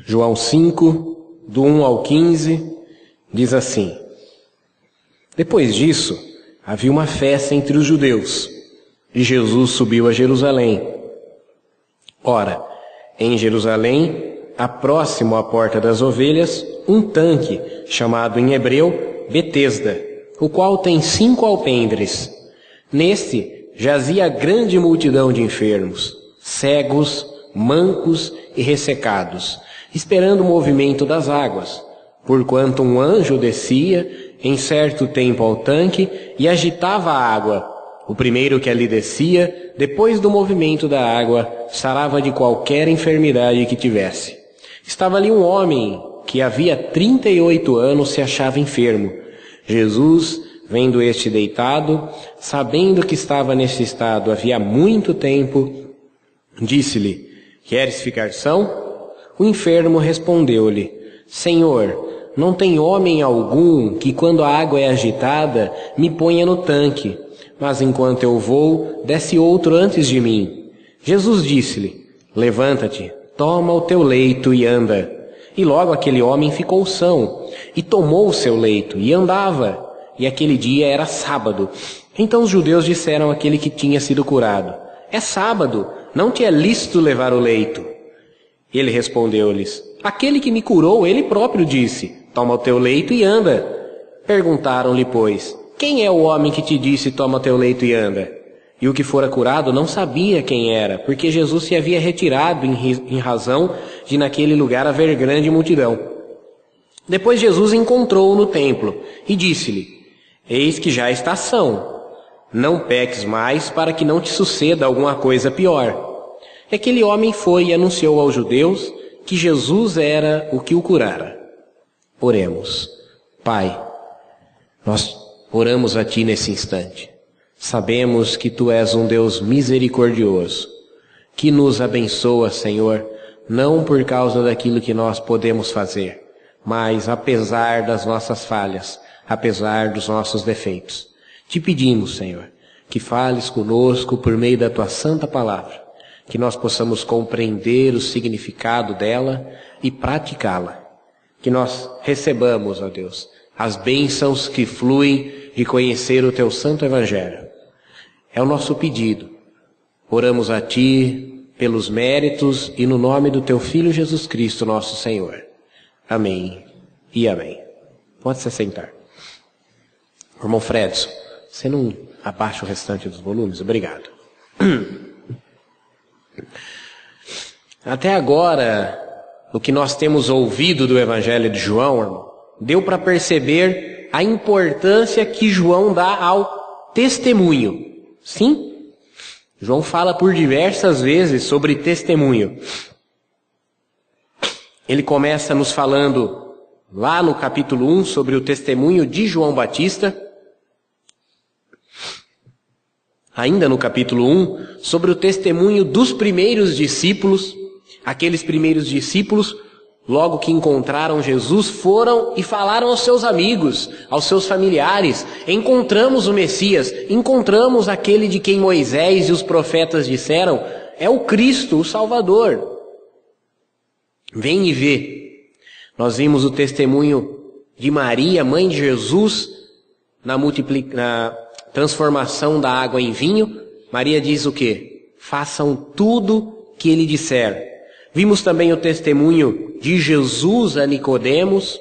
João 5, do 1 ao 15, diz assim: Depois disso, havia uma festa entre os judeus, e Jesus subiu a Jerusalém. Ora, em Jerusalém, próximo à porta das ovelhas, um tanque, chamado em hebreu Betesda, o qual tem 5 alpendres. Neste jazia grande multidão de enfermos, cegos, mancos e ressecados, esperando o movimento das águas, porquanto um anjo descia em certo tempo ao tanque e agitava a água. O primeiro que ali descia, depois do movimento da água, sarava de qualquer enfermidade que tivesse. Estava ali um homem que havia 38 anos se achava enfermo. Jesus, vendo este deitado, sabendo que estava nesse estado havia muito tempo, disse-lhe: Queres ficar são? O enfermo respondeu-lhe: Senhor, não tem homem algum que, quando a água é agitada, me ponha no tanque, mas enquanto eu vou, desce outro antes de mim. Jesus disse-lhe: Levanta-te, toma o teu leito e anda. E logo aquele homem ficou são, e tomou o seu leito e andava. E aquele dia era sábado. Então os judeus disseram àquele que tinha sido curado: É sábado, não te é lícito levar o leito. Ele respondeu-lhes: Aquele que me curou, ele próprio disse: Toma o teu leito e anda. Perguntaram-lhe, pois: Quem é o homem que te disse: Toma o teu leito e anda? E o que fora curado não sabia quem era, porque Jesus se havia retirado em razão de naquele lugar haver grande multidão. Depois Jesus encontrou-o no templo e disse-lhe: Eis que já está são. Não peques mais, para que não te suceda alguma coisa pior. E aquele homem foi e anunciou aos judeus que Jesus era o que o curara. Oremos. Pai, nós oramos a Ti nesse instante. Sabemos que Tu és um Deus misericordioso, que nos abençoa, Senhor, não por causa daquilo que nós podemos fazer, mas apesar das nossas falhas, apesar dos nossos defeitos. Te pedimos, Senhor, que fales conosco por meio da Tua santa palavra, que nós possamos compreender o significado dela e praticá-la. Que nós recebamos, ó Deus, as bênçãos que fluem de conhecer o Teu santo evangelho. É o nosso pedido. Oramos a Ti pelos méritos e no nome do Teu Filho Jesus Cristo, nosso Senhor. Amém e amém. Pode se sentar. Irmão Fredson, você não abaixa o restante dos volumes? Obrigado. Até agora, o que nós temos ouvido do Evangelho de João, irmão, deu para perceber a importância que João dá ao testemunho. Sim, João fala por diversas vezes sobre testemunho. Ele começa nos falando lá no capítulo 1 sobre o testemunho de João Batista. Ainda no capítulo 1, sobre o testemunho dos primeiros discípulos. Aqueles primeiros discípulos, logo que encontraram Jesus, foram e falaram aos seus amigos, aos seus familiares: encontramos o Messias, encontramos aquele de quem Moisés e os profetas disseram, é o Cristo, o Salvador. Vem e vê. Nós vimos o testemunho de Maria, mãe de Jesus, na transformação da água em vinho. Maria diz o quê? Façam tudo que ele disser. Vimos também o testemunho de Jesus a Nicodemos.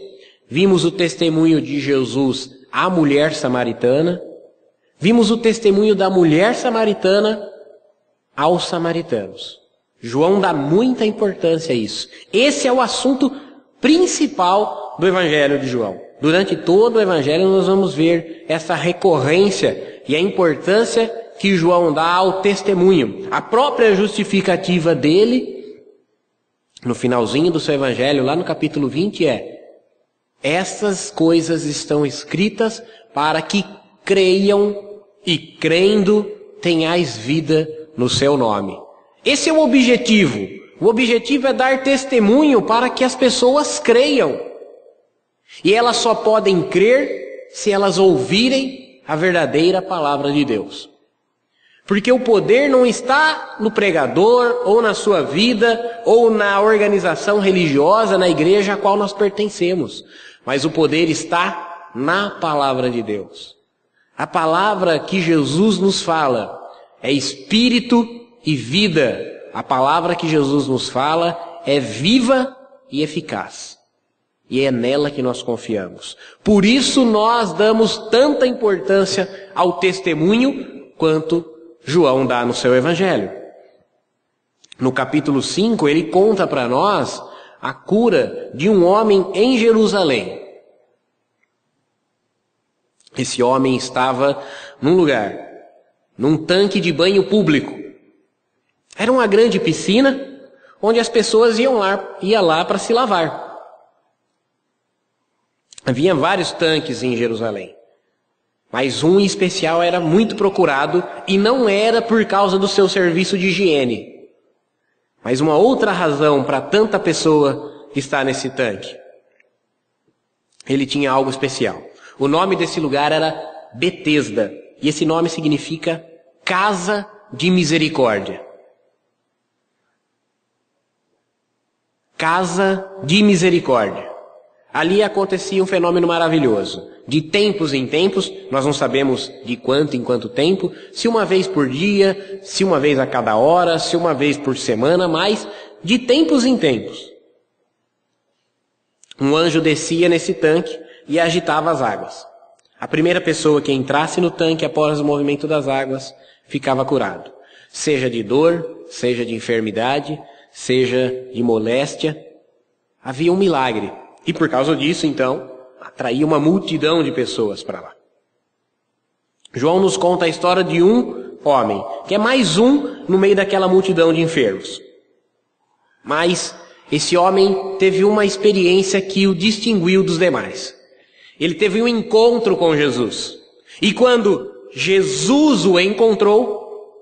Vimos o testemunho de Jesus à mulher samaritana. Vimos o testemunho da mulher samaritana aos samaritanos. João dá muita importância a isso. Esse é o assunto principal do Evangelho de João. Durante todo o Evangelho nós vamos ver essa recorrência e a importância que João dá ao testemunho. A própria justificativa dele, no finalzinho do seu Evangelho, lá no capítulo 20, estas coisas estão escritas para que creiam e, crendo, tenhais vida no seu nome. Esse é o objetivo. O objetivo é dar testemunho para que as pessoas creiam. E elas só podem crer se elas ouvirem a verdadeira palavra de Deus. Porque o poder não está no pregador, ou na sua vida, ou na organização religiosa, na igreja a qual nós pertencemos. Mas o poder está na palavra de Deus. A palavra que Jesus nos fala é espírito e vida. A palavra que Jesus nos fala é viva e eficaz. E é nela que nós confiamos. Por isso nós damos tanta importância ao testemunho quanto João dá no seu evangelho. No capítulo 5, ele conta para nós a cura de um homem em Jerusalém. Esse homem estava num lugar, num tanque de banho público. Era uma grande piscina, onde as pessoas iam lá para se lavar. Havia vários tanques em Jerusalém. Mas um em especial era muito procurado e não era por causa do seu serviço de higiene. Mas uma outra razão para tanta pessoa estar nesse tanque. Ele tinha algo especial. O nome desse lugar era Betesda. E esse nome significa Casa de Misericórdia. Casa de Misericórdia. Ali acontecia um fenômeno maravilhoso. De tempos em tempos, nós não sabemos de quanto em quanto tempo, se uma vez por dia, se uma vez a cada hora, se uma vez por semana, mas de tempos em tempos. Um anjo descia nesse tanque e agitava as águas. A primeira pessoa que entrasse no tanque após o movimento das águas ficava curado. Seja de dor, seja de enfermidade, seja de moléstia. Havia um milagre. E por causa disso, então, atraía uma multidão de pessoas para lá. João nos conta a história de um homem, que é mais um no meio daquela multidão de enfermos. Mas esse homem teve uma experiência que o distinguiu dos demais. Ele teve um encontro com Jesus. E quando Jesus o encontrou,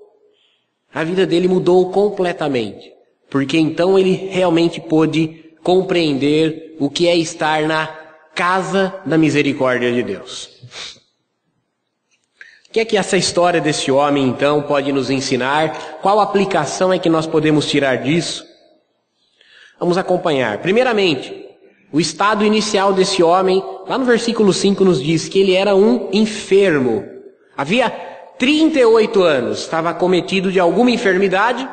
a vida dele mudou completamente. Porque então ele realmente pôde compreender o que é estar na casa da misericórdia de Deus. O que é que essa história desse homem, então, pode nos ensinar? Qual aplicação é que nós podemos tirar disso? Vamos acompanhar. Primeiramente, o estado inicial desse homem, lá no versículo 5 nos diz que ele era um enfermo. Havia 38 anos, estava acometido de alguma enfermidade.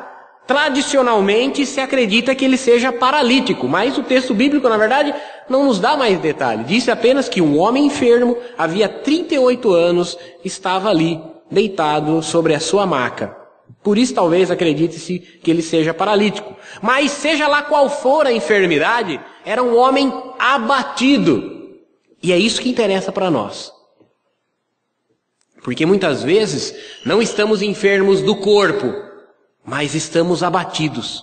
Tradicionalmente se acredita que ele seja paralítico, mas o texto bíblico, na verdade, não nos dá mais detalhe. Diz apenas que um homem enfermo, havia 38 anos, estava ali, deitado sobre a sua maca. Por isso talvez acredite-se que ele seja paralítico. Mas seja lá qual for a enfermidade, era um homem abatido. E é isso que interessa para nós. Porque muitas vezes não estamos enfermos do corpo, mas estamos abatidos.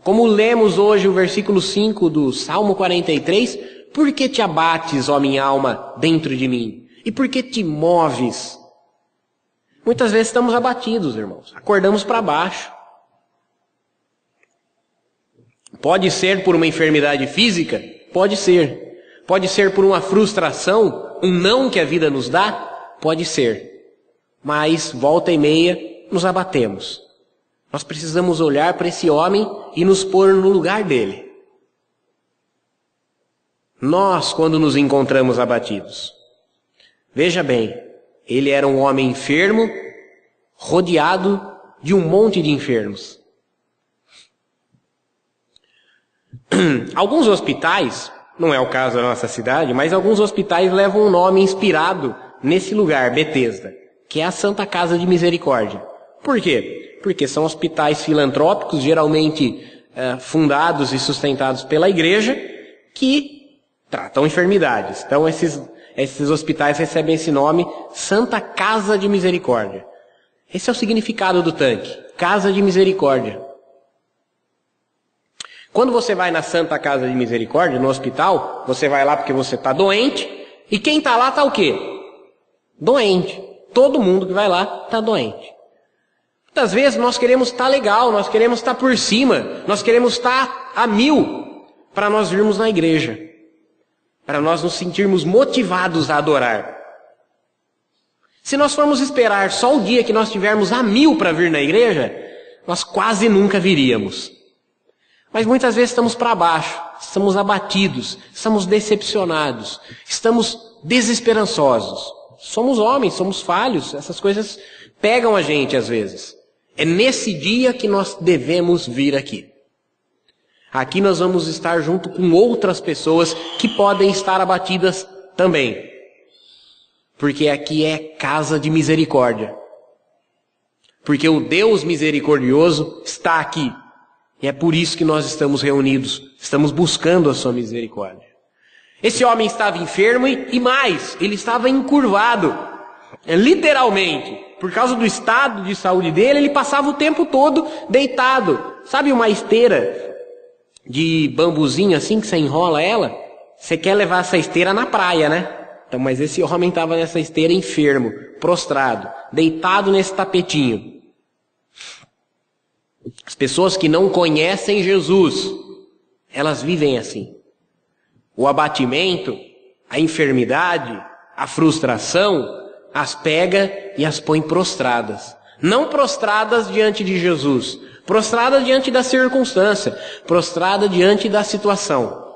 Como lemos hoje o versículo 5 do Salmo 43, por que te abates, ó minha alma, dentro de mim? E por que te moves? Muitas vezes estamos abatidos, irmãos. Acordamos para baixo. Pode ser por uma enfermidade física? Pode ser. Pode ser por uma frustração, um não que a vida nos dá? Pode ser. Mas, volta e meia, nos abatemos. Nós precisamos olhar para esse homem e nos pôr no lugar dele. Nós, quando nos encontramos abatidos. Veja bem, ele era um homem enfermo, rodeado de um monte de enfermos. Alguns hospitais, não é o caso da nossa cidade, mas alguns hospitais levam um nome inspirado nesse lugar, Betesda, que é a Santa Casa de Misericórdia. Por quê? Porque são hospitais filantrópicos, geralmente fundados e sustentados pela igreja, que tratam enfermidades. Então esses hospitais recebem esse nome, Santa Casa de Misericórdia. Esse é o significado do tanque, Casa de Misericórdia. Quando você vai na Santa Casa de Misericórdia, no hospital, você vai lá porque você está doente, e quem está lá está o quê? Doente. Todo mundo que vai lá está doente. Muitas vezes nós queremos estar legal, nós queremos estar por cima, nós queremos estar a 1000 para nós virmos na igreja, para nós nos sentirmos motivados a adorar. Se nós formos esperar só o dia que nós tivermos a 1000 para vir na igreja, nós quase nunca viríamos. Mas muitas vezes estamos para baixo, estamos abatidos, estamos decepcionados, estamos desesperançosos. Somos homens, somos falhos, essas coisas pegam a gente às vezes. É nesse dia que nós devemos vir aqui. Aqui nós vamos estar junto com outras pessoas que podem estar abatidas também. Porque aqui é casa de misericórdia. Porque o Deus misericordioso está aqui. E é por isso que nós estamos reunidos, estamos buscando a sua misericórdia. Esse homem estava enfermo e mais, ele estava encurvado. Literalmente, por causa do estado de saúde dele, ele passava o tempo todo deitado. Sabe uma esteira de bambuzinho assim que você enrola ela? Você quer levar essa esteira na praia, né? Então, mas esse homem estava nessa esteira enfermo, prostrado, deitado nesse tapetinho. As pessoas que não conhecem Jesus, elas vivem assim. O abatimento, a enfermidade, a frustração, as pega e as põe prostradas. Não prostradas diante de Jesus, prostrada diante da circunstância, prostrada diante da situação.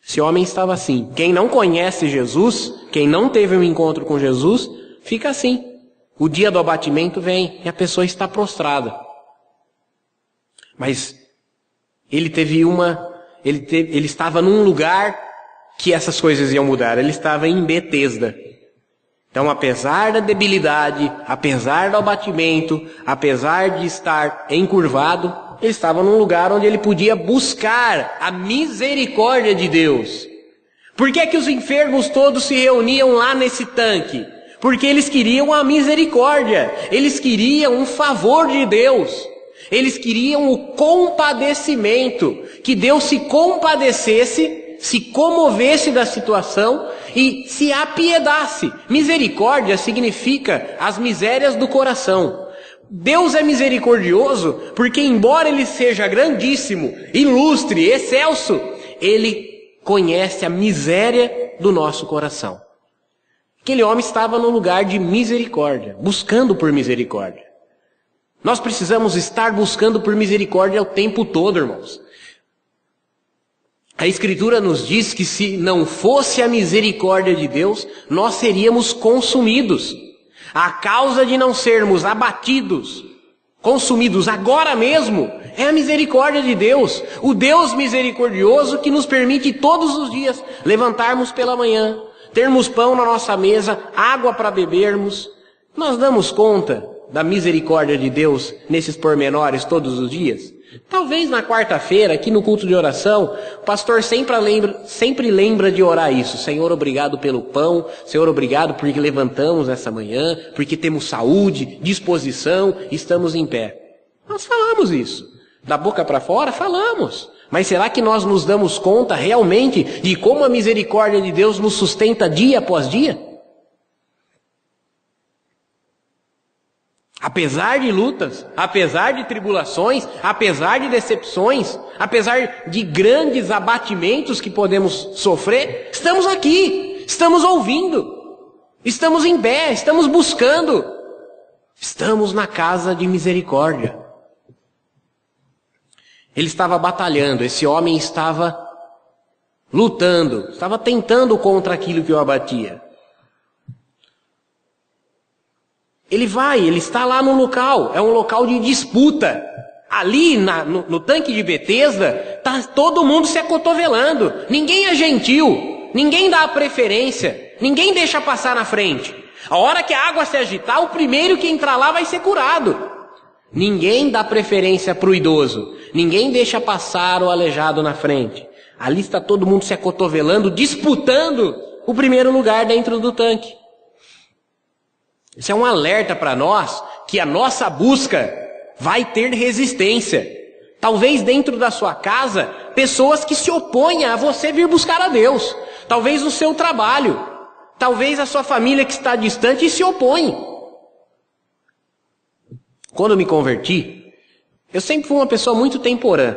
Esse homem estava assim. Quem não conhece Jesus, quem não teve um encontro com Jesus, fica assim. O dia do abatimento vem e a pessoa está prostrada. Mas ele estava num lugar que essas coisas iam mudar. Ele estava em Betesda. Então, apesar da debilidade, apesar do abatimento, apesar de estar encurvado, ele estava num lugar onde ele podia buscar a misericórdia de Deus. Por que é que os enfermos todos se reuniam lá nesse tanque? Porque eles queriam a misericórdia, eles queriam um favor de Deus, eles queriam o compadecimento, que Deus se compadecesse, se comovesse da situação e se apiedasse. Misericórdia significa as misérias do coração. Deus é misericordioso porque, embora Ele seja grandíssimo, ilustre, excelso, Ele conhece a miséria do nosso coração. Aquele homem estava num lugar de misericórdia, buscando por misericórdia. Nós precisamos estar buscando por misericórdia o tempo todo, irmãos. A Escritura nos diz que se não fosse a misericórdia de Deus, nós seríamos consumidos. A causa de não sermos abatidos, consumidos agora mesmo, é a misericórdia de Deus. O Deus misericordioso que nos permite todos os dias levantarmos pela manhã, termos pão na nossa mesa, água para bebermos. Nós damos conta da misericórdia de Deus nesses pormenores todos os dias? Talvez na quarta-feira, aqui no culto de oração, o pastor sempre lembra de orar isso. Senhor, obrigado pelo pão. Senhor, obrigado porque levantamos essa manhã, porque temos saúde, disposição, estamos em pé. Nós falamos isso. Da boca para fora, falamos. Mas será que nós nos damos conta realmente de como a misericórdia de Deus nos sustenta dia após dia? Apesar de lutas, apesar de tribulações, apesar de decepções, apesar de grandes abatimentos que podemos sofrer, estamos aqui, estamos ouvindo, estamos em pé, estamos buscando, estamos na casa de misericórdia. Ele estava batalhando, esse homem estava lutando, estava tentando contra aquilo que o abatia. Ele está lá no local, é um local de disputa. Ali no tanque de Betesda, está todo mundo se acotovelando. Ninguém é gentil, ninguém dá a preferência, ninguém deixa passar na frente. A hora que a água se agitar, o primeiro que entrar lá vai ser curado. Ninguém dá preferência para o idoso, ninguém deixa passar o aleijado na frente. Ali está todo mundo se acotovelando, disputando o primeiro lugar dentro do tanque. Isso é um alerta para nós que a nossa busca vai ter resistência. Talvez dentro da sua casa, pessoas que se opõem a você vir buscar a Deus. Talvez no seu trabalho. Talvez a sua família que está distante se opõe. Quando eu me converti, eu sempre fui uma pessoa muito temporã.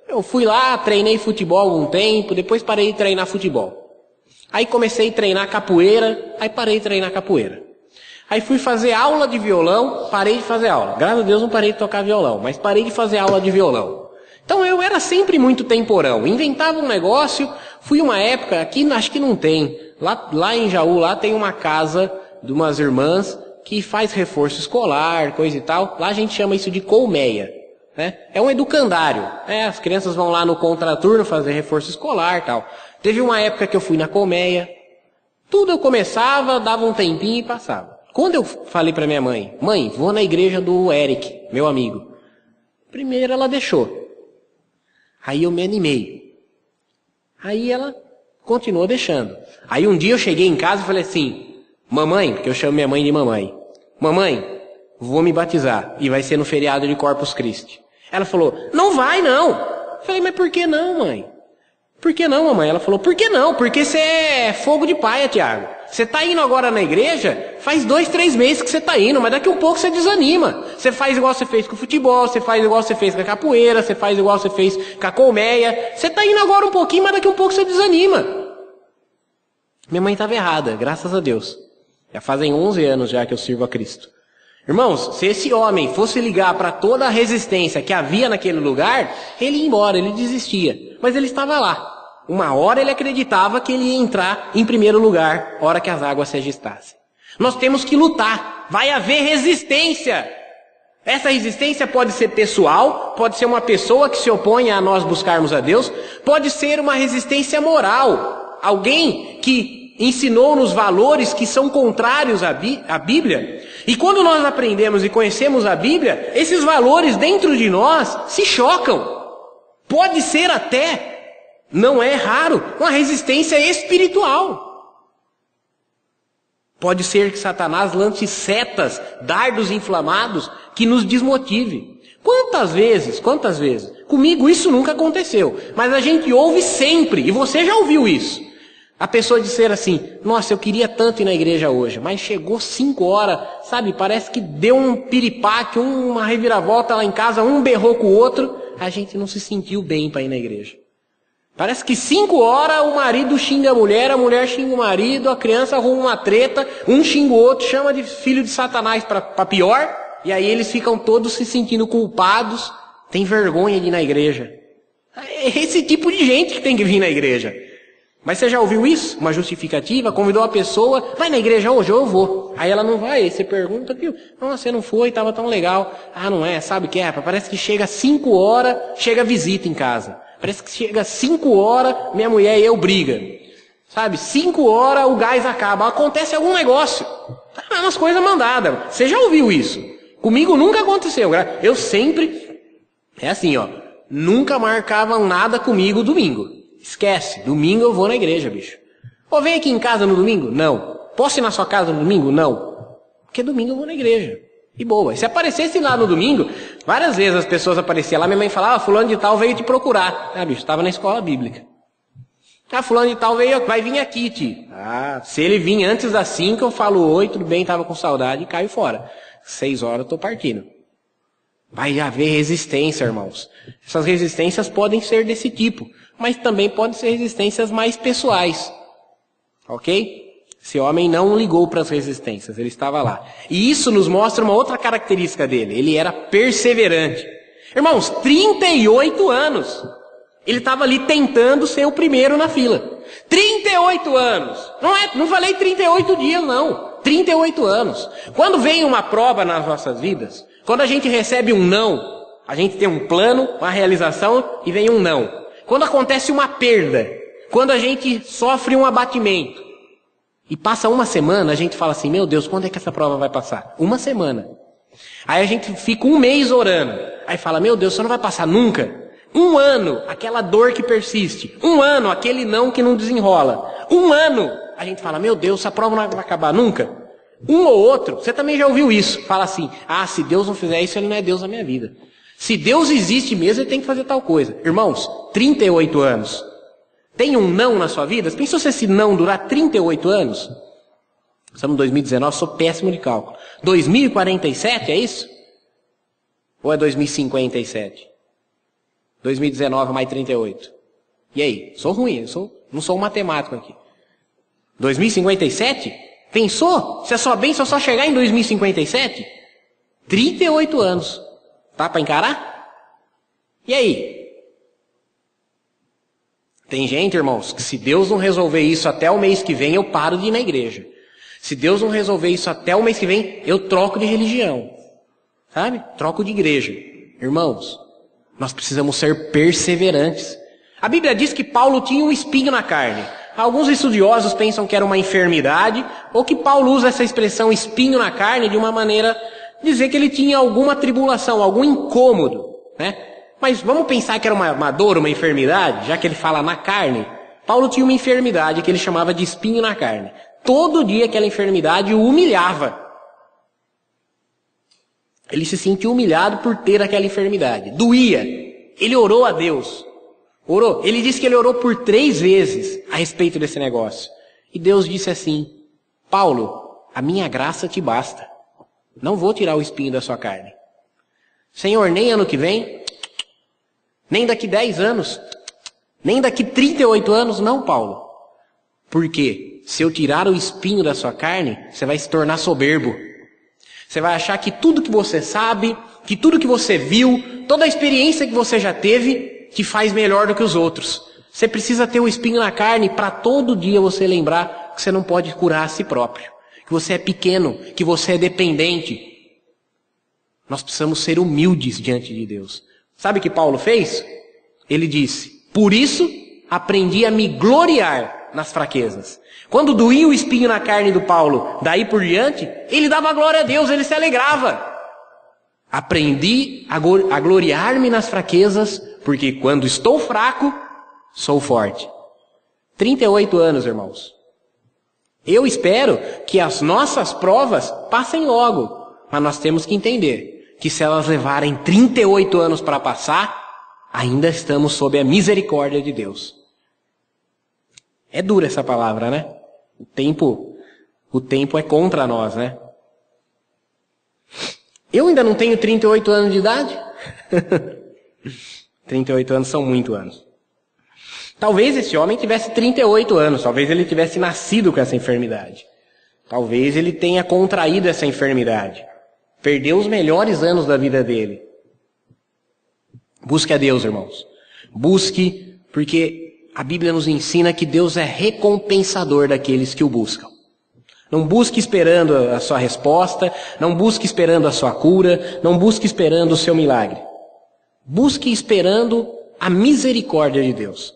Eu fui lá, treinei futebol algum tempo, depois parei de treinar futebol. Aí comecei a treinar capoeira, aí parei de treinar capoeira. Aí fui fazer aula de violão, parei de fazer aula. Graças a Deus não parei de tocar violão, mas parei de fazer aula de violão. Então eu era sempre muito temporão, inventava um negócio, fui uma época, aqui acho que não tem, lá em Jaú, lá tem uma casa de umas irmãs que faz reforço escolar, coisa e tal, lá a gente chama isso de colmeia, né? É um educandário, né? As crianças vão lá no contraturno fazer reforço escolar e tal. Teve uma época que eu fui na colmeia, tudo eu começava, dava um tempinho e passava. Quando eu falei para minha mãe, mãe, vou na igreja do Eric, meu amigo. Primeiro ela deixou. Aí eu me animei. Aí ela continuou deixando. Aí um dia eu cheguei em casa e falei assim, mamãe, porque eu chamo minha mãe de mamãe. Mamãe, vou me batizar e vai ser no feriado de Corpus Christi. Ela falou, não vai não. Eu falei, mas por que não, mãe? Por que não, mamãe? Ela falou, por que não? Porque você é fogo de paia, Tiago. Você está indo agora na igreja, faz 2, 3 meses que você está indo, mas daqui a um pouco você desanima. Você faz igual você fez com o futebol, você faz igual você fez com a capoeira, você faz igual você fez com a colmeia. Você está indo agora um pouquinho, mas daqui a um pouco você desanima. Minha mãe estava errada, graças a Deus. Já fazem 11 anos já que eu sirvo a Cristo. Irmãos, se esse homem fosse ligar para toda a resistência que havia naquele lugar, ele ia embora, ele desistia. Mas ele estava lá. Uma hora ele acreditava que ele ia entrar em primeiro lugar, hora que as águas se agistassem. Nós temos que lutar. Vai haver resistência. Essa resistência pode ser pessoal, pode ser uma pessoa que se opõe a nós buscarmos a Deus, pode ser uma resistência moral. Alguém que ensinou-nos valores que são contrários à Bíblia. E quando nós aprendemos e conhecemos a Bíblia, esses valores dentro de nós se chocam. Pode ser até, não é raro, uma resistência espiritual. Pode ser que Satanás lance setas, dardos inflamados, que nos desmotive. Quantas vezes? Comigo isso nunca aconteceu, mas a gente ouve sempre, e você já ouviu isso. A pessoa dizer assim, nossa, eu queria tanto ir na igreja hoje, mas chegou 5 horas, sabe, parece que deu um piripaque, uma reviravolta lá em casa, um berrou com o outro, a gente não se sentiu bem para ir na igreja. Parece que 5 horas o marido xinga a mulher xinga o marido, a criança arruma uma treta, um xinga o outro, chama de filho de Satanás para pior, e aí eles ficam todos se sentindo culpados, tem vergonha de ir na igreja. É esse tipo de gente que tem que vir na igreja. Mas você já ouviu isso? Uma justificativa? Convidou a pessoa, vai na igreja hoje, eu vou. Aí ela não vai, aí você pergunta, viu? Não, você não foi, estava tão legal. Ah, não é, sabe o que é? Parece que chega 5 horas, chega visita em casa. Parece que chega 5 horas, minha mulher e eu briga. Sabe, 5 horas o gás acaba, acontece algum negócio. Tá umas coisas mandadas. Você já ouviu isso? Comigo nunca aconteceu. Eu sempre, é assim ó, nunca marcavam nada comigo domingo. Esquece, domingo eu vou na igreja, bicho. Ou vem aqui em casa no domingo? Não. Posso ir na sua casa no domingo? Não. Porque domingo eu vou na igreja. E boa. Se aparecesse lá no domingo, várias vezes as pessoas apareciam lá, minha mãe falava, fulano de tal veio te procurar. Ah, bicho, estava na escola bíblica. Ah, fulano de tal vai vir aqui, tio. Ah, se ele vir antes das 5, eu falo, oi, tudo bem, tava com saudade e caio fora. 6 horas eu tô partindo. Vai haver resistência, irmãos. Essas resistências podem ser desse tipo, mas também podem ser resistências mais pessoais. Ok? Esse homem não ligou para as resistências, ele estava lá. E isso nos mostra uma outra característica dele. Ele era perseverante. Irmãos, 38 anos. Ele estava ali tentando ser o primeiro na fila. 38 anos. Não falei 38 dias, não. 38 anos. Quando vem uma prova nas nossas vidas, quando a gente recebe um não, a gente tem um plano, uma realização e vem um não. Quando acontece uma perda, quando a gente sofre um abatimento, e passa uma semana, a gente fala assim, meu Deus, quando é que essa prova vai passar? Uma semana. Aí a gente fica um mês orando. Aí fala, meu Deus, você não vai passar nunca? Um ano, aquela dor que persiste. Um ano, aquele não que não desenrola. Um ano, a gente fala, meu Deus, essa prova não vai acabar nunca? Um ou outro, você também já ouviu isso. Fala assim, ah, se Deus não fizer isso, Ele não é Deus na minha vida. Se Deus existe mesmo, Ele tem que fazer tal coisa. Irmãos, 38 anos. Tem um não na sua vida? Pensou se esse não durar 38 anos? Estamos em 2019, sou péssimo de cálculo. 2047, é isso? Ou é 2057? 2019 mais 38. E aí? Sou ruim, não sou um matemático aqui. 2057? Pensou? Se a sua bênção só chegar em 2057? 38 anos. Tá para encarar? E aí? Tem gente, irmãos, que se Deus não resolver isso até o mês que vem, eu paro de ir na igreja. Se Deus não resolver isso até o mês que vem, eu troco de religião. Sabe? Troco de igreja. Irmãos, nós precisamos ser perseverantes. A Bíblia diz que Paulo tinha um espinho na carne. Alguns estudiosos pensam que era uma enfermidade, ou que Paulo usa essa expressão espinho na carne de uma maneira dizer que ele tinha alguma tribulação, algum incômodo, né? Mas vamos pensar que era uma dor, uma enfermidade, já que ele fala na carne. Paulo tinha uma enfermidade que ele chamava de espinho na carne. Todo dia aquela enfermidade o humilhava. Ele se sentia humilhado por ter aquela enfermidade. Doía. Ele orou a Deus. Orou. Ele disse que ele orou por 3 vezes a respeito desse negócio. E Deus disse assim: Paulo, a minha graça te basta. Não vou tirar o espinho da sua carne. Senhor, nem ano que vem, nem daqui 10 anos, nem daqui 38 anos, não, Paulo. Porque se eu tirar o espinho da sua carne, você vai se tornar soberbo. Você vai achar que tudo que você sabe, que tudo que você viu, toda a experiência que você já teve, te faz melhor do que os outros. Você precisa ter o espinho na carne para todo dia você lembrar que você não pode curar a si próprio. Que você é pequeno, que você é dependente. Nós precisamos ser humildes diante de Deus. Sabe o que Paulo fez? Ele disse: por isso aprendi a me gloriar nas fraquezas. Quando doía o espinho na carne do Paulo, daí por diante, ele dava glória a Deus, ele se alegrava. Aprendi a gloriar-me nas fraquezas, porque quando estou fraco, sou forte. 38 anos, irmãos. Eu espero que as nossas provas passem logo, mas nós temos que entender que se elas levarem 38 anos para passar, ainda estamos sob a misericórdia de Deus. É dura essa palavra, né? O tempo é contra nós, né? Eu ainda não tenho 38 anos de idade. 38 anos são muitos anos. Talvez esse homem tivesse 38 anos, talvez ele tivesse nascido com essa enfermidade. Talvez ele tenha contraído essa enfermidade. Perdeu os melhores anos da vida dele. Busque a Deus, irmãos. Busque, porque a Bíblia nos ensina que Deus é recompensador daqueles que o buscam. Não busque esperando a sua resposta, não busque esperando a sua cura, não busque esperando o seu milagre. Busque esperando a misericórdia de Deus.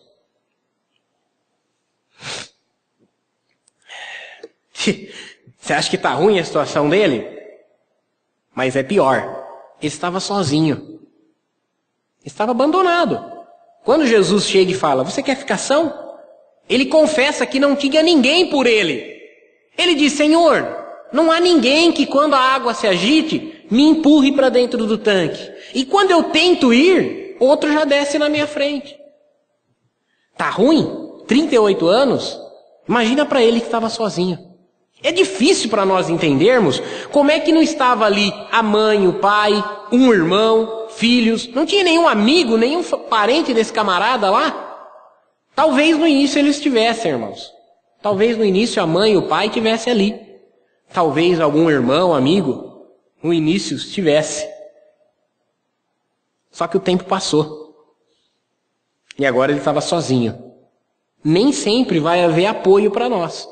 Você acha que está ruim a situação dele? Mas é pior. Ele estava sozinho. Estava abandonado. Quando Jesus chega e fala: você quer ficar são? Ele confessa que não tinha ninguém por ele. Ele diz: Senhor, não há ninguém que quando a água se agite, me empurre para dentro do tanque. E quando eu tento ir, outro já desce na minha frente. Tá ruim? 38 anos? Imagina para ele que estava sozinho. É difícil para nós entendermos como é que não estava ali a mãe, o pai, um irmão, filhos. Não tinha nenhum amigo, nenhum parente desse camarada lá. Talvez no início eles estivessem, irmãos. Talvez no início a mãe e o pai estivessem ali. Talvez algum irmão, amigo, no início estivesse. Só que o tempo passou. E agora ele estava sozinho. Nem sempre vai haver apoio para nós.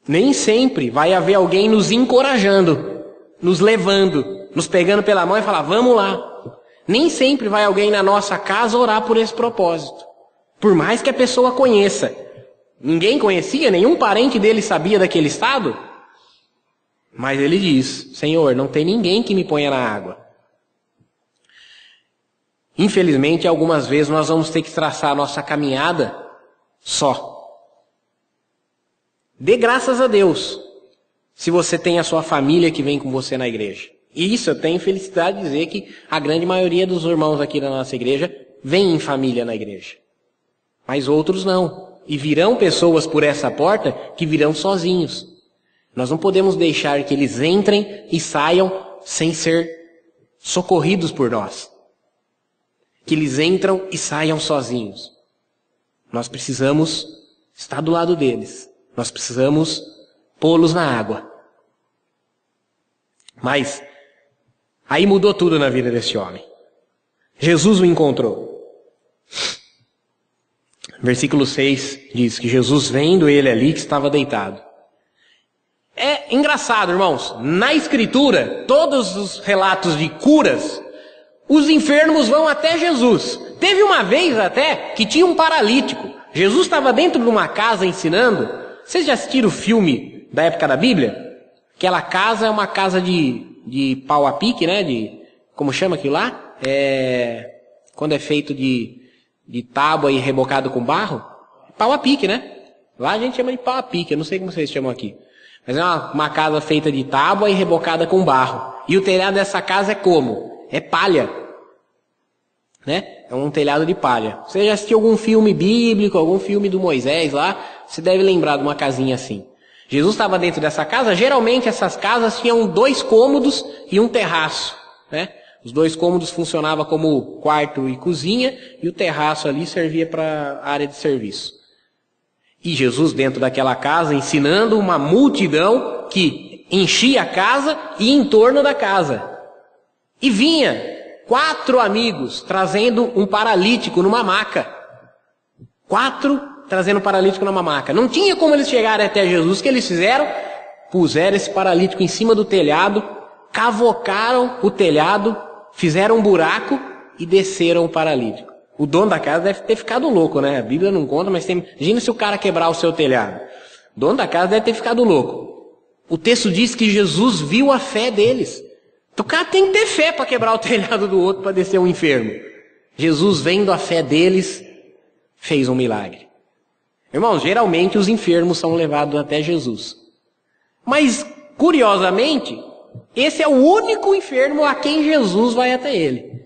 Nem sempre vai haver alguém nos encorajando, nos levando, nos pegando pela mão e falar: vamos lá. Nem sempre vai alguém na nossa casa orar por esse propósito. Por mais que a pessoa conheça. Ninguém conhecia, nenhum parente dele sabia daquele estado. Mas ele diz: Senhor, não tem ninguém que me ponha na água. Infelizmente, algumas vezes nós vamos ter que traçar a nossa caminhada só. Dê graças a Deus se você tem a sua família que vem com você na igreja. E isso eu tenho felicidade de dizer que a grande maioria dos irmãos aqui da nossa igreja vem em família na igreja. Mas outros não. E virão pessoas por essa porta que virão sozinhos. Nós não podemos deixar que eles entrem e saiam sem ser socorridos por nós. Que eles entram e saiam sozinhos. Nós precisamos está do lado deles. Nós precisamos pô-los na água. Mas aí mudou tudo na vida desse homem. Jesus o encontrou. Versículo 6 diz que Jesus, vendo ele ali que estava deitado. É engraçado, irmãos. Na Escritura, todos os relatos de curas, os enfermos vão até Jesus. Teve uma vez até que tinha um paralítico. Jesus estava dentro de uma casa ensinando. Vocês já assistiram o filme da época da Bíblia? Aquela casa é uma casa de pau a pique, né? Como chama aquilo lá? Quando é feito de tábua e rebocado com barro? Pau a pique, né? Lá a gente chama de pau a pique, eu não sei como vocês chamam aqui. Mas é uma casa feita de tábua e rebocada com barro. E o telhado dessa casa é como? É palha. Né? É um telhado de palha. Você já assistiu algum filme bíblico, algum filme do Moisés lá, você deve lembrar de uma casinha assim. Jesus estava dentro dessa casa. Geralmente essas casas tinham 2 cômodos e um terraço, né? Os 2 cômodos funcionavam como quarto e cozinha, e o terraço ali servia para área de serviço. E Jesus dentro daquela casa ensinando uma multidão que enchia a casa e em torno da casa. E vinha 4 amigos trazendo um paralítico numa maca. 4 trazendo um paralítico numa maca. Não tinha como eles chegarem até Jesus. O que eles fizeram? Puseram esse paralítico em cima do telhado, cavocaram o telhado, fizeram um buraco e desceram o paralítico. O dono da casa deve ter ficado louco, né? A Bíblia não conta, mas imagina se o cara quebrar o seu telhado. O dono da casa deve ter ficado louco. O texto diz que Jesus viu a fé deles. Então o cara tem que ter fé para quebrar o telhado do outro para descer um enfermo. Jesus, vendo a fé deles, fez um milagre. Irmãos, geralmente os enfermos são levados até Jesus. Mas, curiosamente, esse é o único enfermo a quem Jesus vai até ele.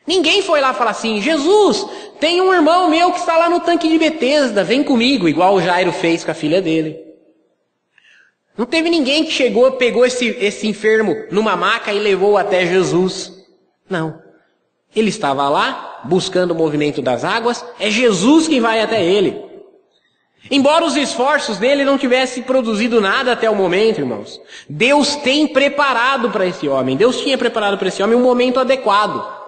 Ninguém foi lá falar assim: Jesus, tem um irmão meu que está lá no tanque de Betesda, vem comigo, igual o Jairo fez com a filha dele. Não teve ninguém que chegou, pegou esse enfermo numa maca e levou até Jesus. Não. Ele estava lá, buscando o movimento das águas, é Jesus quem vai até ele. Embora os esforços dele não tivessem produzido nada até o momento, irmãos, Deus tem preparado para esse homem, Deus tinha preparado para esse homem um momento adequado.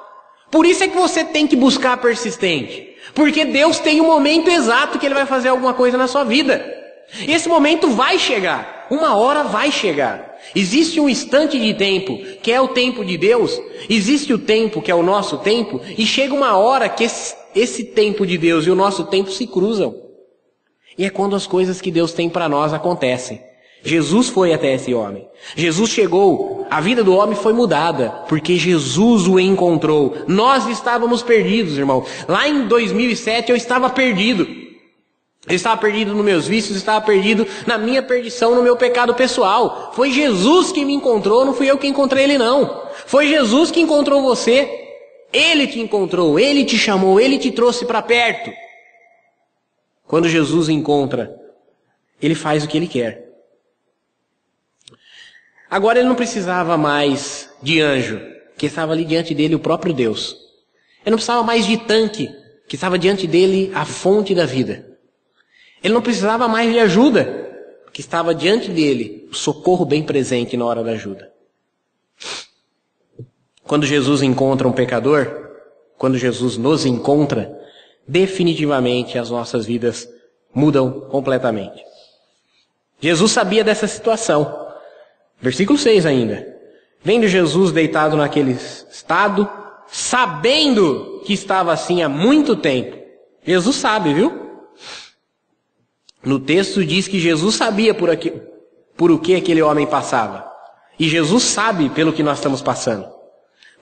Por isso é que você tem que buscar persistente, porque Deus tem um momento exato que Ele vai fazer alguma coisa na sua vida. E esse momento vai chegar, uma hora vai chegar. Existe um instante de tempo, que é o tempo de Deus, existe o tempo, que é o nosso tempo, e chega uma hora que esse tempo de Deus e o nosso tempo se cruzam. E é quando as coisas que Deus tem para nós acontecem. Jesus foi até esse homem. Jesus chegou, a vida do homem foi mudada, porque Jesus o encontrou. Nós estávamos perdidos, irmão. Lá em 2007 eu estava perdido. Eu estava perdido nos meus vícios, estava perdido na minha perdição, no meu pecado pessoal. Foi Jesus que me encontrou, não fui eu que encontrei ele não. Foi Jesus que encontrou você. Ele te encontrou, Ele te chamou, Ele te trouxe para perto. Quando Jesus encontra, Ele faz o que Ele quer. Agora ele não precisava mais de anjo, que estava ali diante dele o próprio Deus. Ele não precisava mais de tanque, que estava diante dele a fonte da vida. Ele não precisava mais de ajuda, que estava diante dele o socorro bem presente na hora da ajuda. Quando Jesus encontra um pecador, quando Jesus nos encontra, definitivamente as nossas vidas mudam completamente. Jesus sabia dessa situação. Versículo 6 ainda. Vendo Jesus deitado naquele estado, sabendo que estava assim há muito tempo. Jesus sabe, viu? No texto diz que Jesus sabia por o que aquele homem passava. E Jesus sabe pelo que nós estamos passando.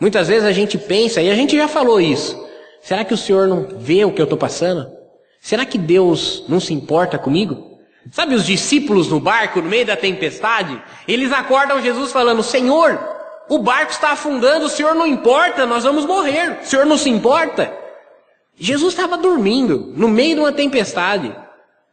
Muitas vezes a gente pensa, e a gente já falou isso, será que o Senhor não vê o que eu estou passando? Será que Deus não se importa comigo? Sabe os discípulos no barco, no meio da tempestade? Eles acordam Jesus falando: Senhor, o barco está afundando, o Senhor não importa, nós vamos morrer, o Senhor não se importa? Jesus estava dormindo, no meio de uma tempestade.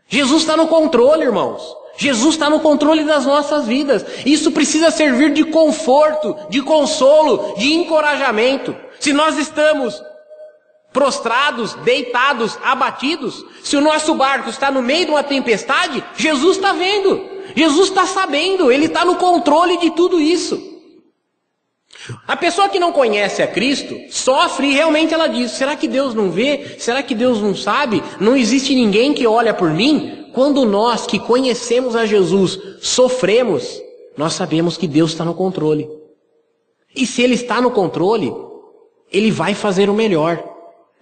Jesus está no controle, irmãos. Jesus está no controle das nossas vidas. Isso precisa servir de conforto, de consolo, de encorajamento. Se nós estamos prostrados, deitados, abatidos. Se o nosso barco está no meio de uma tempestade, Jesus está vendo, Jesus está sabendo, Ele está no controle de tudo isso. A pessoa que não conhece a Cristo sofre e realmente ela diz: será que Deus não vê? Será que Deus não sabe? Não existe ninguém que olha por mim? Quando nós que conhecemos a Jesus sofremos, nós sabemos que Deus está no controle. E se Ele está no controle, Ele vai fazer o melhor.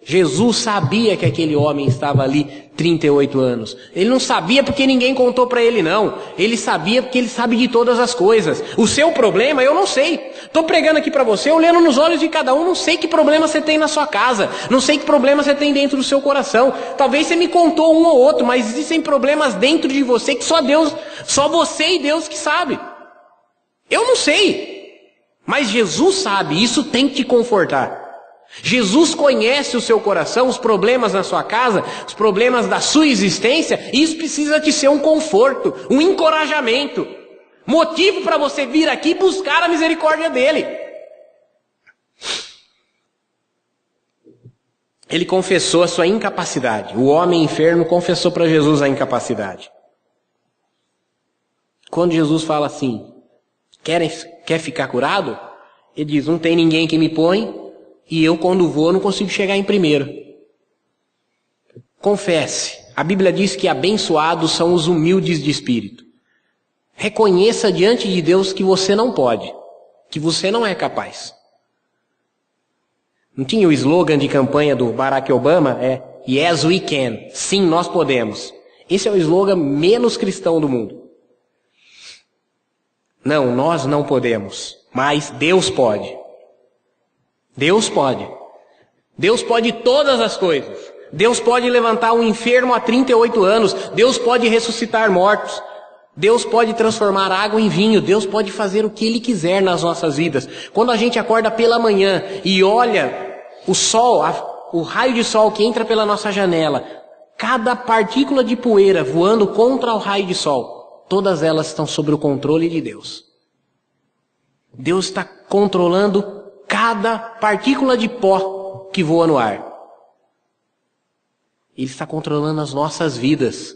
Jesus sabia que aquele homem estava ali 38 anos. Ele não sabia porque ninguém contou para ele, não. Ele sabia porque Ele sabe de todas as coisas. O seu problema eu não sei. Estou pregando aqui para você, olhando nos olhos de cada um. Não sei que problema você tem na sua casa. Não sei que problema você tem dentro do seu coração. Talvez você me contou um ou outro, mas existem problemas dentro de você que só você e Deus que sabe. Eu não sei. Mas Jesus sabe, isso tem que te confortar. Jesus conhece o seu coração, os problemas na sua casa, os problemas da sua existência, e isso precisa te ser um conforto, um encorajamento, motivo para você vir aqui buscar a misericórdia dele. Ele confessou a sua incapacidade. O homem enfermo confessou para Jesus a incapacidade. Quando Jesus fala assim: quer ficar curado? Ele diz: não tem ninguém que me põe, e eu quando vou não consigo chegar em primeiro. Confesse. A Bíblia diz que abençoados são os humildes de espírito. Reconheça diante de Deus que você não pode, que você não é capaz. Não tinha o slogan de campanha do Barack Obama? Yes we can. Sim, nós podemos. Esse é o slogan menos cristão do mundo. Não, nós não podemos, mas Deus pode. Deus pode. Deus pode todas as coisas. Deus pode levantar um enfermo há 38 anos. Deus pode ressuscitar mortos. Deus pode transformar água em vinho. Deus pode fazer o que Ele quiser nas nossas vidas. Quando a gente acorda pela manhã e olha o sol, o raio de sol que entra pela nossa janela, cada partícula de poeira voando contra o raio de sol, todas elas estão sob o controle de Deus. Deus está controlando cada partícula de pó que voa no ar. Ele está controlando as nossas vidas.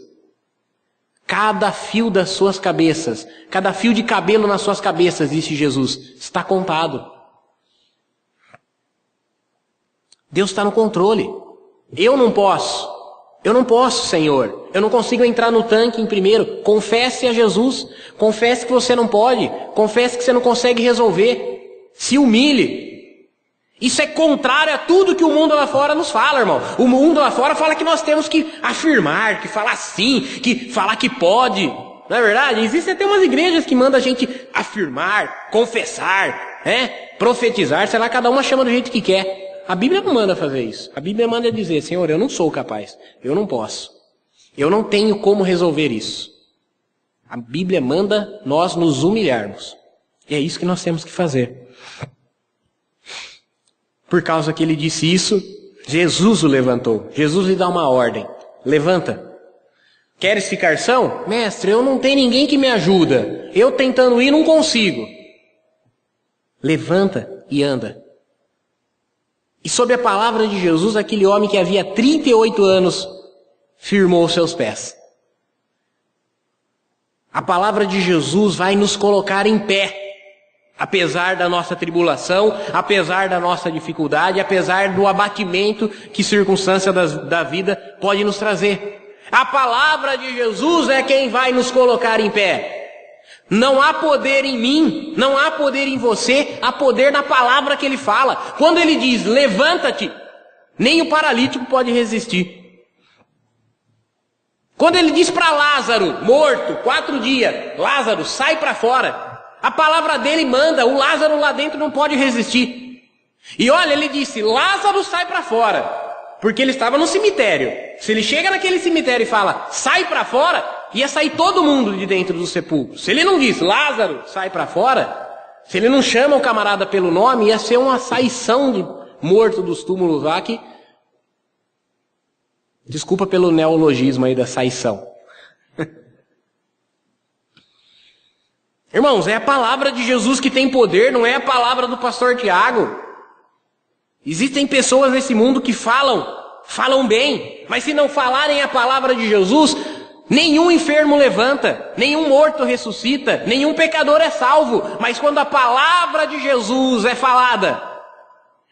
Cada fio das suas cabeças, cada fio de cabelo nas suas cabeças, disse Jesus, está contado. Deus está no controle. Eu não posso, Senhor. Eu não consigo entrar no tanque em primeiro. Confesse a Jesus. Confesse que você não pode. Confesse que você não consegue resolver. Se humilhe. Isso é contrário a tudo que o mundo lá fora nos fala, irmão. O mundo lá fora fala que nós temos que afirmar, que falar sim, que falar que pode. Não é verdade? Existem até umas igrejas que mandam a gente afirmar, confessar, profetizar, sei lá, cada uma chama do jeito que quer. A Bíblia não manda fazer isso. A Bíblia manda dizer: Senhor, eu não sou capaz, eu não posso, eu não tenho como resolver isso. A Bíblia manda nós nos humilharmos. E é isso que nós temos que fazer. Por causa que ele disse isso, Jesus o levantou. Jesus lhe dá uma ordem: levanta. Queres ficar são? Mestre, eu não tenho ninguém que me ajuda. Eu tentando ir não consigo. Levanta e anda. E sob a palavra de Jesus, aquele homem que havia 38 anos firmou os seus pés. A palavra de Jesus vai nos colocar em pé, apesar da nossa tribulação, apesar da nossa dificuldade, apesar do abatimento que circunstância da vida pode nos trazer. A palavra de Jesus é quem vai nos colocar em pé. Não há poder em mim, não há poder em você, há poder na palavra que ele fala. Quando ele diz, levanta-te, nem o paralítico pode resistir. Quando ele diz para Lázaro, morto, 4 dias, Lázaro, sai para fora. A palavra dele manda, o Lázaro lá dentro não pode resistir. E olha, ele disse, Lázaro, sai para fora. Porque ele estava no cemitério. Se ele chega naquele cemitério e fala, sai para fora, ia sair todo mundo de dentro do sepulcro. Se ele não diz, Lázaro, sai para fora, se ele não chama o camarada pelo nome, ia ser uma saição de morto dos túmulos lá que... Desculpa pelo neologismo aí da saição. Irmãos, é a palavra de Jesus que tem poder, não é a palavra do pastor Tiago. Existem pessoas nesse mundo que falam bem, mas se não falarem a palavra de Jesus, nenhum enfermo levanta, nenhum morto ressuscita, nenhum pecador é salvo. Mas quando a palavra de Jesus é falada,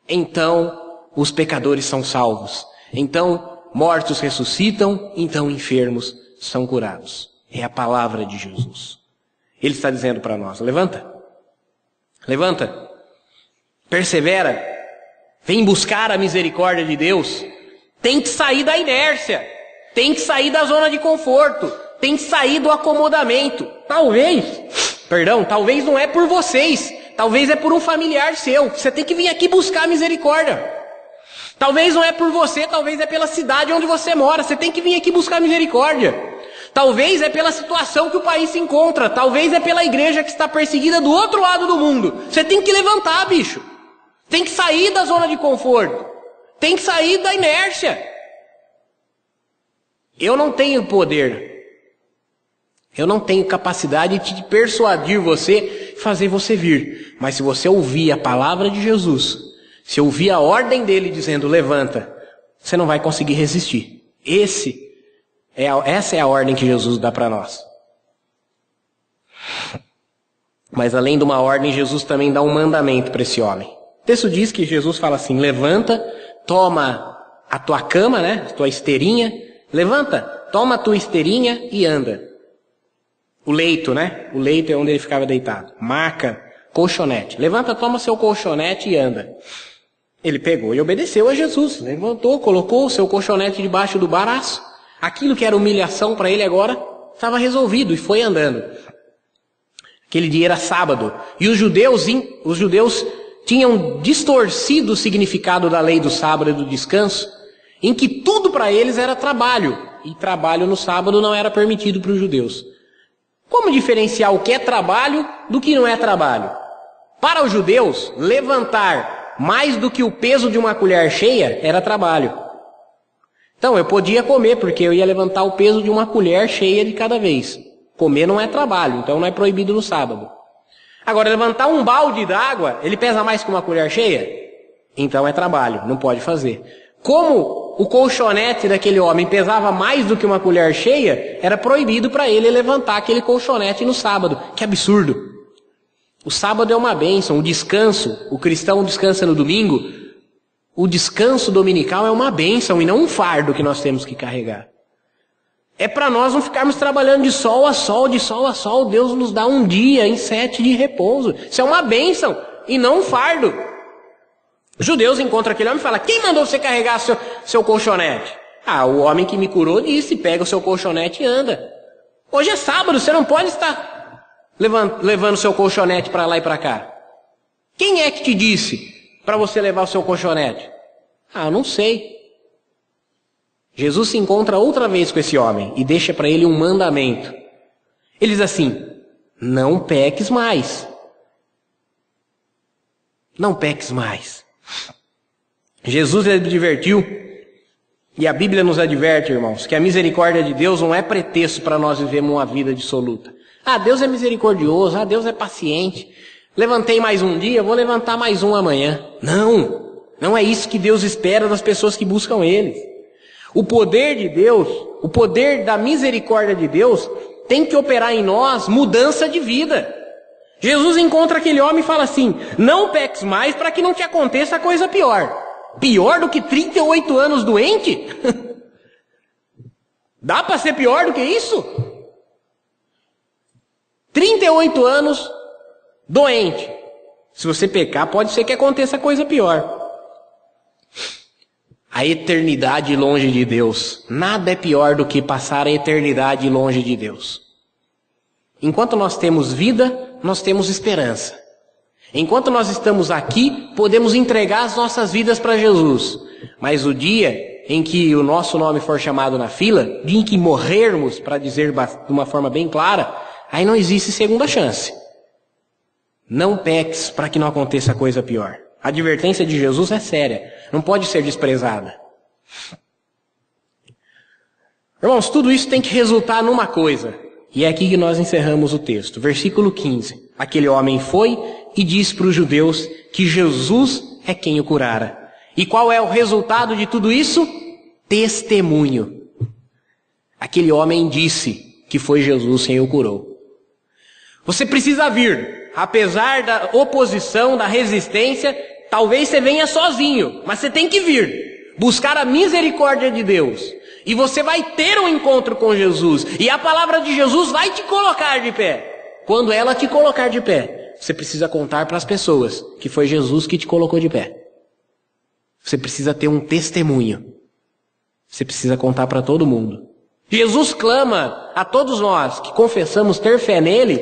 então os pecadores são salvos. Então mortos ressuscitam, então enfermos são curados. É a palavra de Jesus. Ele está dizendo para nós, levanta, persevera, vem buscar a misericórdia de Deus. Tem que sair da inércia, tem que sair da zona de conforto, tem que sair do acomodamento. Talvez não é por vocês, talvez é por um familiar seu. Você tem que vir aqui buscar a misericórdia. Talvez não é por você, talvez é pela cidade onde você mora. Você tem que vir aqui buscar misericórdia. Talvez é pela situação que o país se encontra. Talvez é pela igreja que está perseguida do outro lado do mundo. Você tem que levantar, bicho. Tem que sair da zona de conforto. Tem que sair da inércia. Eu não tenho poder. Eu não tenho capacidade de persuadir você, fazer você vir. Mas se você ouvir a palavra de Jesus, se ouvir a ordem dele dizendo levanta, você não vai conseguir resistir. Essa é a ordem que Jesus dá para nós. Mas além de uma ordem, Jesus também dá um mandamento para esse homem. O texto diz que Jesus fala assim, levanta, toma a tua cama, né, a tua esteirinha, levanta, toma a tua esteirinha e anda. O leito, né, o leito é onde ele ficava deitado. Maca, colchonete. Levanta, toma seu colchonete e anda. Ele pegou e obedeceu a Jesus, levantou, colocou o seu colchonete debaixo do braço. Aquilo que era humilhação para ele agora estava resolvido e foi andando. Aquele dia era sábado e os judeus tinham distorcido o significado da lei do sábado e do descanso, em que tudo para eles era trabalho, e trabalho no sábado não era permitido para os judeus. Como diferenciar o que é trabalho do que não é trabalho? Para os judeus, levantar mais do que o peso de uma colher cheia era trabalho. Então eu podia comer, porque eu ia levantar o peso de uma colher cheia de cada vez. Comer não é trabalho, então não é proibido no sábado. Agora, levantar um balde d'água, ele pesa mais que uma colher cheia? Então é trabalho, não pode fazer. Como o colchonete daquele homem pesava mais do que uma colher cheia, era proibido para ele levantar aquele colchonete no sábado. Que absurdo! O sábado é uma bênção, o descanso, o cristão descansa no domingo, o descanso dominical é uma bênção e não um fardo que nós temos que carregar. É para nós não ficarmos trabalhando de sol a sol, de sol a sol. Deus nos dá um dia em 7 de repouso. Isso é uma bênção e não um fardo. Os judeus encontram aquele homem e falam, quem mandou você carregar seu colchonete? Ah, o homem que me curou disse, pega o seu colchonete e anda. Hoje é sábado, você não pode estar levando seu colchonete para lá e para cá. Quem é que te disse para você levar o seu colchonete? Ah, eu não sei. Jesus se encontra outra vez com esse homem e deixa para ele um mandamento. Ele diz assim, não peques mais. Não peques mais. Jesus advertiu, e a Bíblia nos adverte, irmãos, que a misericórdia de Deus não é pretexto para nós vivermos uma vida dissoluta. Ah, Deus é misericordioso, Deus é paciente. Levantei mais um dia, vou levantar mais um amanhã. Não é isso que Deus espera das pessoas que buscam Ele. O poder de Deus, o poder da misericórdia de Deus, tem que operar em nós mudança de vida. Jesus encontra aquele homem e fala assim, não peques mais para que não te aconteça coisa pior. Pior do que 38 anos doente? Dá para ser pior do que isso? 38 anos doente. Se você pecar, pode ser que aconteça coisa pior. A eternidade longe de Deus. Nada é pior do que passar a eternidade longe de Deus. Enquanto nós temos vida, nós temos esperança. Enquanto nós estamos aqui, podemos entregar as nossas vidas para Jesus. Mas o dia em que o nosso nome for chamado na fila, dia em que morrermos, para dizer de uma forma bem clara, aí não existe segunda chance. Não peques para que não aconteça coisa pior. A advertência de Jesus é séria, não pode ser desprezada. Irmãos, tudo isso tem que resultar numa coisa, e é aqui que nós encerramos o texto. Versículo 15. Aquele homem foi e disse para os judeus que Jesus é quem o curara. E qual é o resultado de tudo isso? Testemunho. Aquele homem disse que foi Jesus quem o curou. Você precisa vir, apesar da oposição, da resistência. Talvez você venha sozinho, mas você tem que vir, buscar a misericórdia de Deus. E você vai ter um encontro com Jesus, e a palavra de Jesus vai te colocar de pé. Quando ela te colocar de pé, você precisa contar para as pessoas que foi Jesus que te colocou de pé. Você precisa ter um testemunho. Você precisa contar para todo mundo. Jesus clama a todos nós que confessamos ter fé nele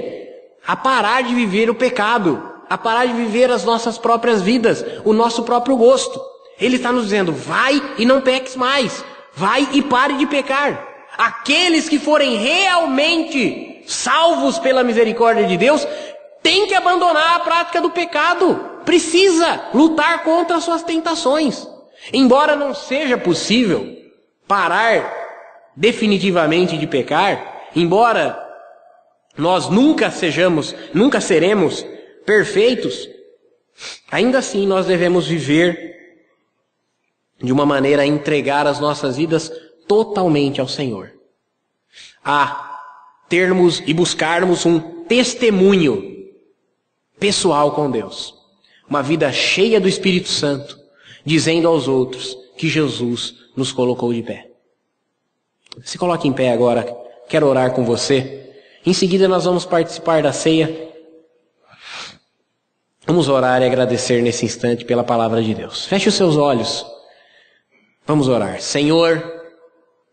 a parar de viver o pecado, a parar de viver as nossas próprias vidas, o nosso próprio gosto. Ele está nos dizendo, vai e não peques mais. Vai e pare de pecar. Aqueles que forem realmente salvos pela misericórdia de Deus, têm que abandonar a prática do pecado. Precisa lutar contra as suas tentações. Embora não seja possível parar definitivamente de pecar, embora nós nunca seremos perfeitos, ainda assim nós devemos viver de uma maneira a entregar as nossas vidas totalmente ao Senhor. A termos e buscarmos um testemunho pessoal com Deus. Uma vida cheia do Espírito Santo, dizendo aos outros que Jesus nos colocou de pé. Se coloque em pé agora, quero orar com você. Em seguida nós vamos participar da ceia. Vamos orar e agradecer nesse instante pela palavra de Deus. Feche os seus olhos. Vamos orar. Senhor,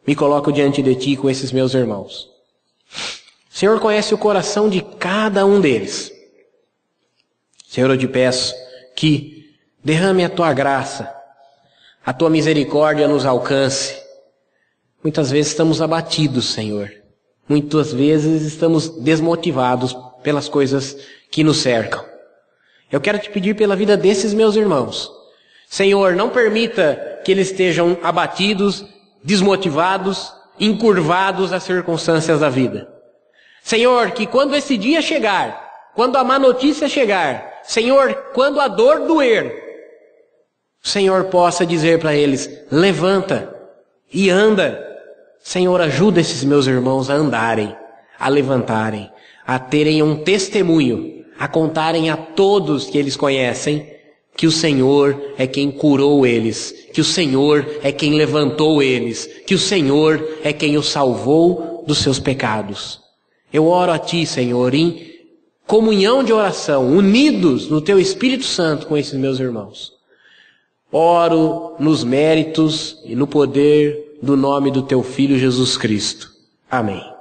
me coloco diante de Ti com esses meus irmãos. O Senhor conhece o coração de cada um deles. Senhor, eu te peço que derrame a Tua graça, a Tua misericórdia nos alcance. Muitas vezes estamos abatidos, Senhor. Muitas vezes estamos desmotivados pelas coisas que nos cercam. Eu quero te pedir pela vida desses meus irmãos. Senhor, não permita que eles estejam abatidos, desmotivados, encurvados às circunstâncias da vida. Senhor, que quando esse dia chegar, quando a má notícia chegar, Senhor, quando a dor doer, o Senhor possa dizer para eles, levanta e anda. Senhor, ajuda esses meus irmãos a andarem, a levantarem, a terem um testemunho, a contarem a todos que eles conhecem que o Senhor é quem curou eles, que o Senhor é quem levantou eles, que o Senhor é quem os salvou dos seus pecados. Eu oro a Ti, Senhor, em comunhão de oração, unidos no Teu Espírito Santo com esses meus irmãos. Oro nos méritos e no poder do nome do Teu Filho Jesus Cristo. Amém.